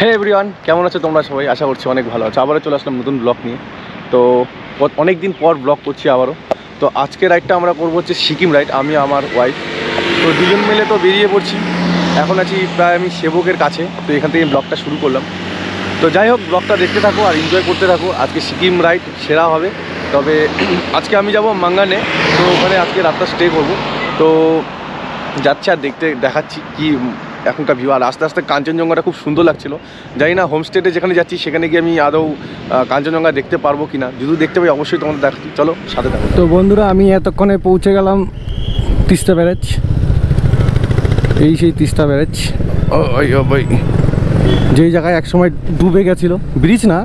হে everyone, কেমন আছো তোমরা সবাই? আশা করছি অনেক ভালো আছো। আবারও চলে আসলাম নতুন ব্লগ নিয়ে। তো অনেক দিন পর ব্লগ করছি আবারও। তো আজকে রাইডটা আমরা করবো হচ্ছে সিকিম রাইড, আমি আমার ওয়াইফ। তো দুজন মিলে তো বেরিয়ে পড়ছি। এখন আছি প্রায় আমি সেবকের কাছে। তো এখান থেকে ব্লগটা শুরু করলাম। তো যাই হোক, ব্লগটা দেখতে থাকো আর এনজয় করতে থাকো। আজকে সিকিম রাইড সেরা হবে। তবে আজকে আমি যাব মাঙ্গানে। তো ওখানে আজকে রাতটা স্টে করবো। তো যাচ্ছি আর দেখাচ্ছি কি এখনকার ভিউ। আর আস্তে আস্তে কাঞ্চনজঙ্ঘাটা খুব সুন্দর লাগছিল। জানি না হোমস্টেতে যেখানে যাচ্ছি সেখানে গিয়ে আমি আদৌ কাঞ্চনজঙ্ঘা দেখতে পারবো কি না। যদি দেখতে পাই অবশ্যই তোমাদের দেখাচ্ছি, চলো সাথে থাকো। তো বন্ধুরা, আমি এতক্ষণে পৌঁছে গেলাম তিস্তা ব্যারেজ। এই সেই তিস্তা ব্যারেজ, ভাই যেই জায়গায় একসময় ডুবে গেছিলো। ব্রিজ না,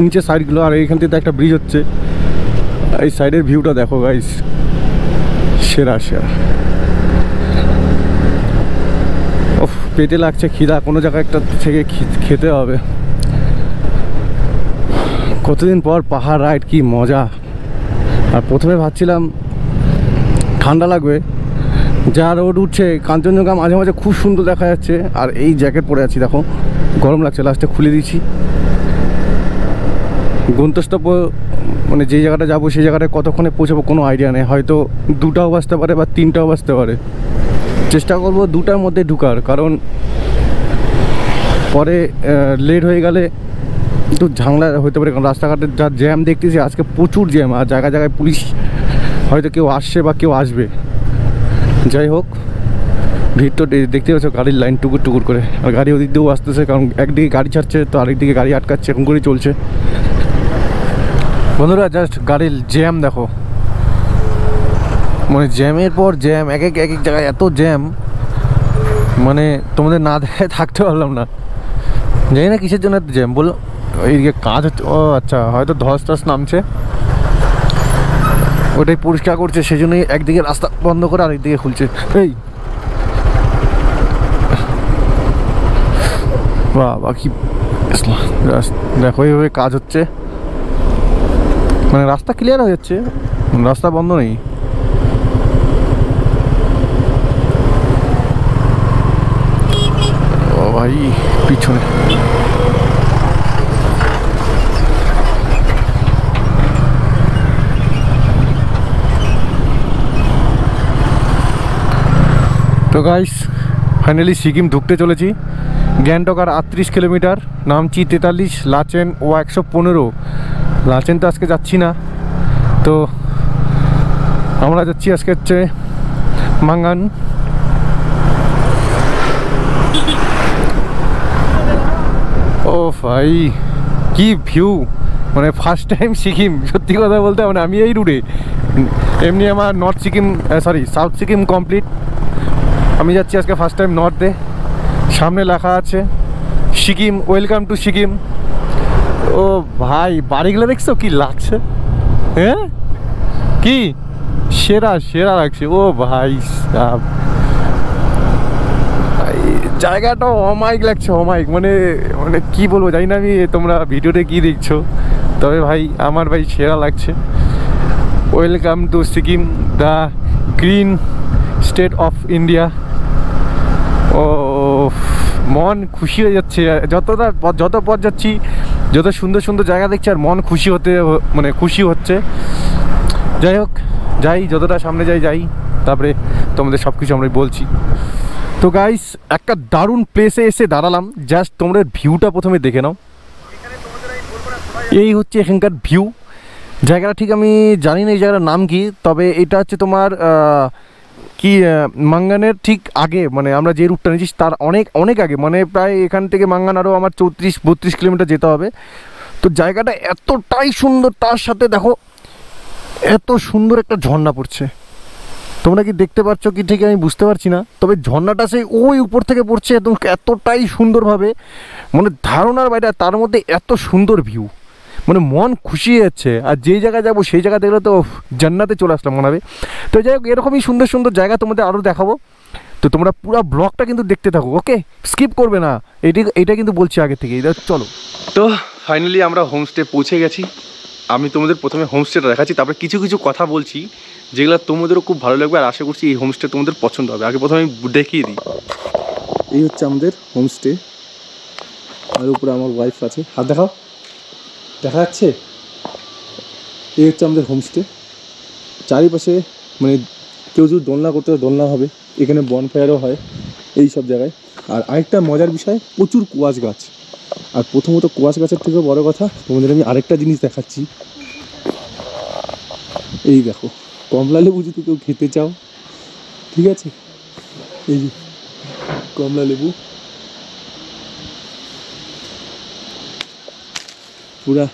নিচে সাইডগুলো। আর এইখান থেকে একটা ব্রিজ হচ্ছে। এই সাইডের ভিউটা দেখো গাইস, সেরা সেরা। ও পেটে লাগছে খিদা, কোনো জায়গায় একটা থেকে খেতে হবে। কতদিন পর পাহাড় রাইড, কি মজা। আর প্রথমে ভাবছিলাম ঠান্ডা লাগবে, যা রোদ উঠছে কাঞ্চনজঙ্ঘা মাঝে মাঝে খুব সুন্দর দেখা যাচ্ছে। আর এই জ্যাকেট পরে আছি, দেখো গরম লাগছে। লাস্টে খুলে দিচ্ছি। গন্তব্য মানে যে জায়গাটা যাবো সেই জায়গাটায় কতক্ষণে পৌঁছাবো কোনো আইডিয়া নেই। হয়তো 2টাও বাজতে পারে বা 3টাও বাজতে পারে। চেষ্টা করবো 2টার মধ্যে ঢুকার, কারণ পরে লেট হয়ে গেলে একটু ঝামেলা হতে পারে। কারণ রাস্তাঘাটের যা জ্যাম দেখতেছি আজকে, প্রচুর জ্যাম। আর জায়গায় জায়গায় পুলিশ হয়তো কেউ আসছে বা কেউ আসবে। যাই হোক, ভিড় তো দেখতে পাচ্ছ, গাড়ির লাইন টুকুর টুকুর করে। আর গাড়ি ওদিক দিয়েও আসতেছে, কারণ একদিকে গাড়ি ছাড়ছে তো আরেকদিকে গাড়ি আটকাচ্ছে, এরকম করেই চলছে। বন্ধুরা জাস্ট গাড়ির জ্যাম দেখো, মানে জ্যামের পর জ্যাম, এক এক জায়গায় এত জ্যাম, মানে তোমাদের না দেখে থাকতে পারলাম না। জানি না কিসের জন্য এত জ্যাম বলো। এইদিকে কাজ হচ্ছে, ও আচ্ছা, হয়তো ধস টস নামছে, ওটাই পরিষ্কার করছে, সেই জন্যই একদিকে রাস্তা বন্ধ করে আরেকদিকে খুলছে। এই বাবা কি দেখো, এইভাবে কাজ হচ্ছে, মানে রাস্তা ক্লিয়ার হয়ে যাচ্ছে, রাস্তা বন্ধ নেই। ও ভাই পিছনে তো গাইস, ফাইনালি সিকিম ঢুকতে চলেছি। গ্যাংটক আর 38 কিলোমিটার, নামচি 43, লাচেন ও 115। লাচেন তো আজকে যাচ্ছি না, তো আমরা যাচ্ছি আজকে হচ্ছে মাঙ্গান। ও ভাই কি ভিউ, মানে ফার্স্ট টাইম সিকিম। সত্যি কথা বলতে মানে আমি এই রুটে, এমনি আমার north Sikkim south Sikkim complete. আমি যাচ্ছি আজকে ফার্স্ট টাইম নর্থে। সামনে লেখা আছে সিকিম, ওয়েলকাম টু সিকিম। ও ভাই বাড়িগুলো দেখছো কি লাগছে, হ্যাঁ কি সেরা সেরা লাগছে। ও ভাই সাব, জায়গাটা অমাইক লাগছে, অমাইক, মানে মানে কি বলবো জানি না আমি, তোমরা ভিডিওতে কি দেখছো। তবে ভাই আমার ভাই সেরা লাগছে। Welcome to Sikkim, the green state of India. ও মন খুশি হয়ে যাচ্ছে যত পথ যাচ্ছি, যত সুন্দর সুন্দর জায়গা দেখছি, আর মন খুশি মানে খুশি হচ্ছে। যাই হোক, যাই যতটা সামনে যাই, তারপরে তোমাদের সব কিছু আমরা বলছি। তো গাইস, একটা দারুণ প্লেসে এসে দাঁড়ালাম। জাস্ট তোমরা ভিউটা প্রথমে দেখে নাও। এই হচ্ছে এখানকার ভিউ। জায়গাটা ঠিক আমি জানি না এই জায়গাটার নাম কি, তবে এটা হচ্ছে তোমার কি মাঙ্গানের ঠিক আগে, মানে আমরা যে রুটটা নিয়েছি তার অনেক অনেক আগে, মানে প্রায় এখান থেকে মাঙ্গান আরও আমার 34-32 কিলোমিটার যেতে হবে। তো জায়গাটা এতটাই সুন্দর, তার সাথে দেখো এত সুন্দর একটা ঝর্ণা পড়ছে। তোমরা কি দেখতে পাচ্ছ কি ঠিক আমি বুঝতে পারছি না, তবে ঝর্ণাটা সেই ওই উপর থেকে পড়ছে একদম এতটাই সুন্দরভাবে, মানে ধারণার বাইরে। তার মধ্যে এত সুন্দর ভিউ, মানে মন খুশি যাচ্ছে। আর যেই জায়গায় যাবো সেই জায়গা দেখলে তো জান্নাতে চলে আসলাম মনে হবে। তো যাই হোক, এরকমই সুন্দর সুন্দর জায়গা তোমাদের আরও দেখাবো। তো তোমরা পুরো ব্লগটা কিন্তু দেখতে থাকো, ওকে, স্কিপ করবে না। এটা কিন্তু বলছি আগে থেকে। চলো, তো ফাইনালি আমরা হোমস্টে পৌঁছে গেছি। আমি তোমাদের প্রথমে হোমস্টেটা দেখাচ্ছি, তারপরে কিছু কিছু কথা বলছি যেগুলো তোমাদেরও খুব ভালো লাগবে। আর আশা করছি এই হোমস্টে তোমাদের পছন্দ হবে। আগে প্রথমে আমি দেখিয়ে দিই, এই হচ্ছে আমাদের হোমস্টে। আর উপরে আমার ওয়াইফ আছে। হাত দেখাও, দেখা যাচ্ছে? এই হচ্ছে আমাদের হোমস্টে। চারিপাশে মানে কেউ যদি দোলনা করতে হয় দোলনা হবে, এখানে বনফায়ারও হয় এই সব জায়গায়। আর আরেকটা মজার বিষয়, প্রচুর কুয়াশ গাছ। আর প্রথমত কুয়াশ গাছের থেকেও বড় কথা, তোমাদের আমি আরেকটা জিনিস দেখাচ্ছি। এই দেখো, কমলা লেবু যদি কেউ খেতে চাও, ঠিক আছে, এই যে কমলা লেবু, পুরা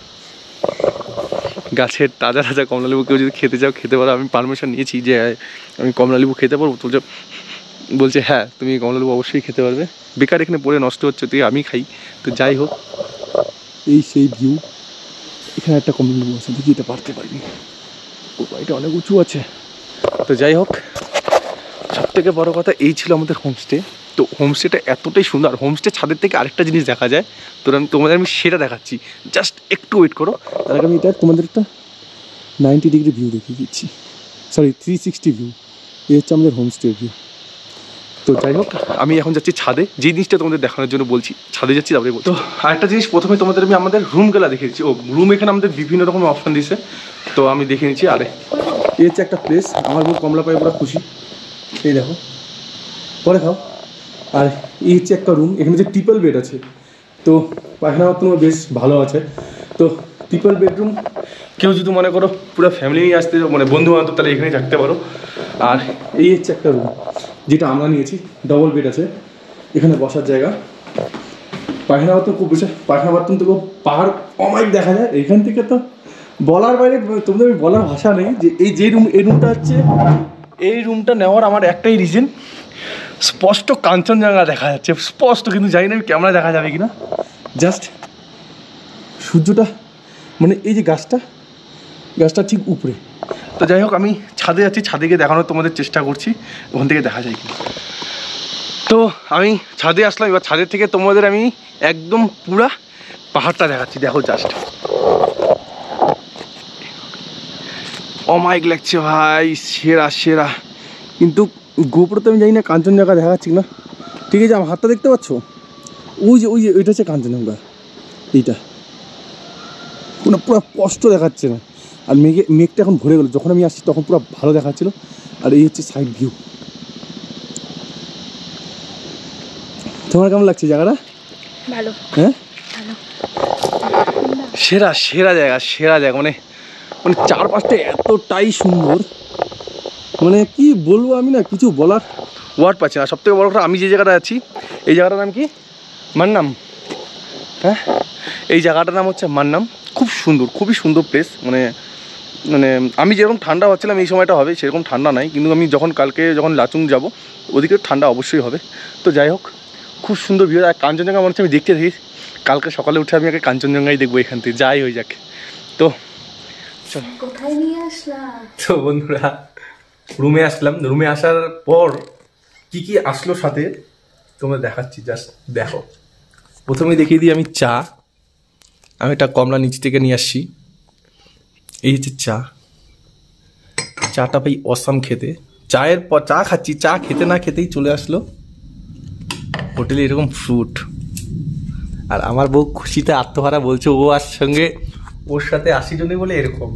গাছের তাজা তাজা কমলা লেবু কেউ যদি খেতে চাও খেতে পারো। আমি পারমিশন নিয়েছি যে আমি কমলা লেবু খেতে পারবো, তো বলছে হ্যাঁ তুমি কমলা লেবু অবশ্যই খেতে পারবে, বেকার এখানে পড়ে নষ্ট হচ্ছে, তুই আমি খাই। তো যাই হোক, এই সেই ভিউ। এখানে একটা কমলা লেবু আছে, দেখি এটা পারতে পারবি, এটা অনেক উঁচু আছে। তো যাই হোক, সব থেকে বড় কথা এই ছিল আমাদের হোমস্টে। তো হোমস্টেটা এতটাই সুন্দর, হোমস্টে ছাদের থেকে আরেকটা জিনিস দেখা যায়, তো তোমাদের আমি সেটা দেখাচ্ছি, জাস্ট একটু ওয়েট করো। তার আগে আমি এটা তোমাদের একটা 90 ডিগ্রি ভিউ দেখিয়ে দিচ্ছি, সরি 360 ভিউ। এই হচ্ছে আমাদের হোমস্টের ভিউ। তো যাই হোক, আমি এখন যাচ্ছি ছাদে, যে জিনিসটা তোমাদের দেখানোর জন্য বলছি, ছাদে যাচ্ছি তারপরে। তো আরেকটা জিনিস, প্রথমে তোমাদের আমি আমাদের রুমগুলো দেখে দিচ্ছি। ও রুম এখানে আমাদের বিভিন্ন রকম অপশান দিয়েছে, তো আমি দেখে নিচ্ছি। আরে এই হচ্ছে একটা প্লেস, আমার খুব কমলা পায়ে পুরো খুশি। এই দেখো, পরে খাও। আর এই হচ্ছে একটা রুম, এখানে যে ট্রিপল বেড আছে, তো পায়খানা বাথরুমও বেশ ভালো আছে। তো ট্রিপল বেডরুম, কেউ যদি মনে করো পুরো ফ্যামিলি নিয়ে আসতে মানে বন্ধু বান্ধব, তাহলে এখানেই থাকতে পারো। আর এই হচ্ছে একটা রুম যেটা আমরা নিয়েছি, ডবল বেড আছে, এখানে বসার জায়গা। পায়খানা বাথরুম খুব বেশি, পায়খানা বাথরুম তো পাহাড় অমাইক দেখা যায় এখান থেকে, তো বলার বাইরে, তোমাদের বলার ভাষা নেই। যে এই যে রুম, এই রুমটা হচ্ছে, এই রুমটা নেওয়ার আমার একটাই রিজন, স্পষ্ট কাঞ্চনজঙ্ঘা দেখা যাচ্ছে, স্পষ্ট, কিন্তু জানি না আমি ক্যামেরা দেখা যাবে কিনা। জাস্ট সূর্যটা মানে এই যে গাছটা ঠিক উপরে। তো যাই হোক, আমি ছাদে যাচ্ছি, ছাদে গিয়ে দেখানোর তোমাদের চেষ্টা করছি ওখান থেকে দেখা যায় কি। তো আমি ছাদে আসলাম, এবার ছাদের থেকে তোমাদের আমি একদম পুরা পাহাড়টা দেখাচ্ছি। দেখো জাস্ট অমাইক লাগছে ভাই, সেরা সেরা। কিন্তু গোপুরতে আমি জানি না কাঞ্চনজঙ্ঘা দেখা যাচ্ছে না। ঠিক আছে, আমার হাতটা দেখতে পাচ্ছ, ওই যে ওইটা হচ্ছে কাঞ্চনজঙ্ঘা, এইটা কোনো পুরো স্পষ্ট দেখাচ্ছে না। আর মেঘটা এখন ভরে গেল, যখন আমি আসছি তখন পুরো ভালো দেখাচ্ছিল। আর এই হচ্ছে সাইড ভিউ। তোমার কেমন লাগছে জায়গাটা? ভালো। হ্যাঁ, ভালো, সেরা সেরা জায়গা, সেরা জায়গা। মানে মানে চারপাশটা এতটাই সুন্দর, মানে কি বলবো, আমি না কিছু বলার ওয়ার্ড পাচ্ছি না। সবথেকে বড় কথা, আমি যে জায়গাটা আছি, এই জায়গাটার নাম কি, মান্নাম। হ্যাঁ, এই জায়গাটার নাম হচ্ছে মান্নাম। খুব সুন্দর, খুবই সুন্দর প্লেস। মানে মানে আমি যেরকম ঠান্ডা হচ্ছিলাম এই সময়টা হবে, সেরকম ঠান্ডা নাই। কিন্তু আমি কালকে যখন লাচুং যাব, ওদিকে ঠান্ডা অবশ্যই হবে। তো যাই হোক, খুব সুন্দর ভিউ। আর কাঞ্চনজঙ্ঘা মনে হচ্ছে আমি দেখতে থাকি, কালকে সকালে উঠে আমি আগে কাঞ্চনজঙ্ঘাই দেখবো এখান থেকে, যাই হয়ে যাক। তো চলো, কোথায় নিয়ে আসলাম? তো বন্ধুরা, রুমে আসলাম। রুমে আসার পর কি কি আসলো সাথে তোমরা দেখাচ্ছি, জাস্ট দেখো। প্রথমে দেখিয়ে দিই আমি চা। আমি একটা কমলা নিচ থেকে নিয়ে আসছি, এই হচ্ছে চাটা ভাই অসাম খেতে। চায়ের পর চা খাচ্ছি, চা খেতে না খেতেই চলে আসলো হোটেলে এরকম ফ্রুট। আর আমার বউ খুশিতে আত্মহারা, বলছে ও আর সঙ্গে ওর সাথে 80 জনে বলে এরকম।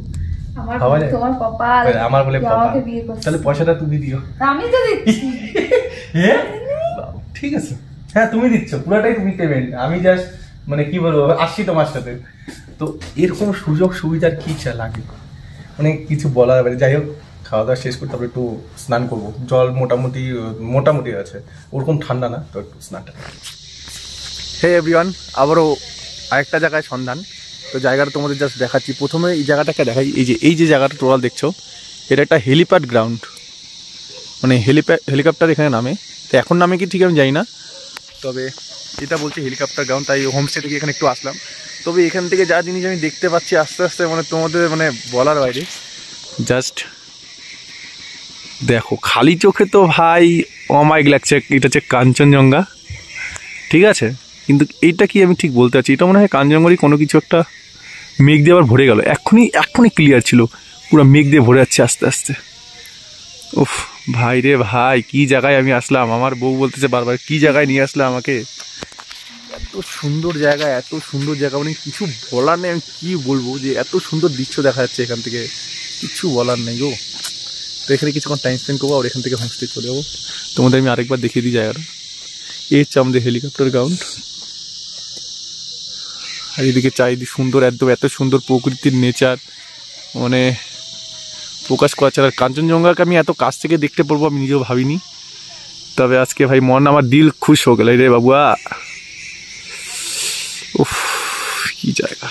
তোমার কপাল, আমার বলে আমাকে বিয়ে করছে। তাহলে পয়সাটা তুমি দিও। আমি তো দিচ্ছি। হ্যাঁ ঠিক আছে, হ্যাঁ তুমি দিচ্ছ, পুরাটাই তুমি পেমেন্ট, আমি জাস্ট মানে কি বলবো, আসছি তোমার সাথে। তো এরকম সুযোগ সুবিধার কি লাগে, মানে কিছু বলার বাইরে। যাই হোক, খাওয়া দাওয়া শেষ করে তারপরে একটু স্নান করবো। জল মোটামুটি আছে, ওরকম ঠান্ডা না, তো একটু স্নানটা। হে এভরিওয়ান, আবারও আরেকটা জায়গায় সন্ধান। তো জায়গাটা তোমাদের জাস্ট দেখাচ্ছি। প্রথমে এই জায়গাটাকে দেখাই, এই যে জায়গাটা টোটাল দেখছো, এটা একটা হেলিপ্যাড গ্রাউন্ড, মানে হেলিকপ্টার এখানে নামে। তো এখন নামে কি ঠিক আমি জানি না, তবে এটা বলছে হেলিকপ্টার গ্রাউন্ড। তাই হোমস্টে থেকে এখানে একটু আসলাম। তবে এখান থেকে যা জিনিস আমি দেখতে পাচ্ছি আস্তে আস্তে, মানে তোমাদের মানে বলার বাইরে। জাস্ট দেখো, খালি চোখে তো ভাই অমাইক লাগছে। এটা হচ্ছে কাঞ্চনজঙ্ঘা, ঠিক আছে, কিন্তু এইটা কি আমি ঠিক বলতে পারছি। এটা মনে হয় কাঞ্চনজঙ্ঘারই কোনো কিছু একটা। মেঘ দিয়ে আবার ভরে গেল, এখনই ক্লিয়ার ছিল, পুরো মেঘ দিয়ে ভরে যাচ্ছে আস্তে আস্তে। উফ ভাই রে ভাই, কি জায়গায় আমি আসলাম। আমার বউ বলতেছে বারবার কি জায়গায় নিয়ে আসলাম আমাকে। এত সুন্দর জায়গা, এত সুন্দর জায়গা, মানে কিছু বলার নেই। আমি কী বলবো, যে এত সুন্দর দৃশ্য দেখা যাচ্ছে এখান থেকে, কিছু বলার নেই গো। তো এখানে কিছুক্ষণ টাইম স্পেন্ড করবো, আর এখান থেকে হোমস্টে চলে যাবো। তোমাদের আমি আরেকবার দেখিয়ে দিই জায়গাটা। এই হচ্ছে আমাদের হেলিকপ্টার গ্রাউন্ড। আর এদিকে চারিদিক সুন্দর, একদম এত সুন্দর প্রকৃতির নেচার, মানে প্রকাশ করা ছাড়া। কাঞ্চনজঙ্ঘাকে আমি এত কাছ থেকে দেখতে পারবো আমি নিজেও ভাবিনি। তবে আজকে ভাই মন, আমার দিল খুশ হয়ে গেল রে বাবুয়া। উফ, কি জায়গা।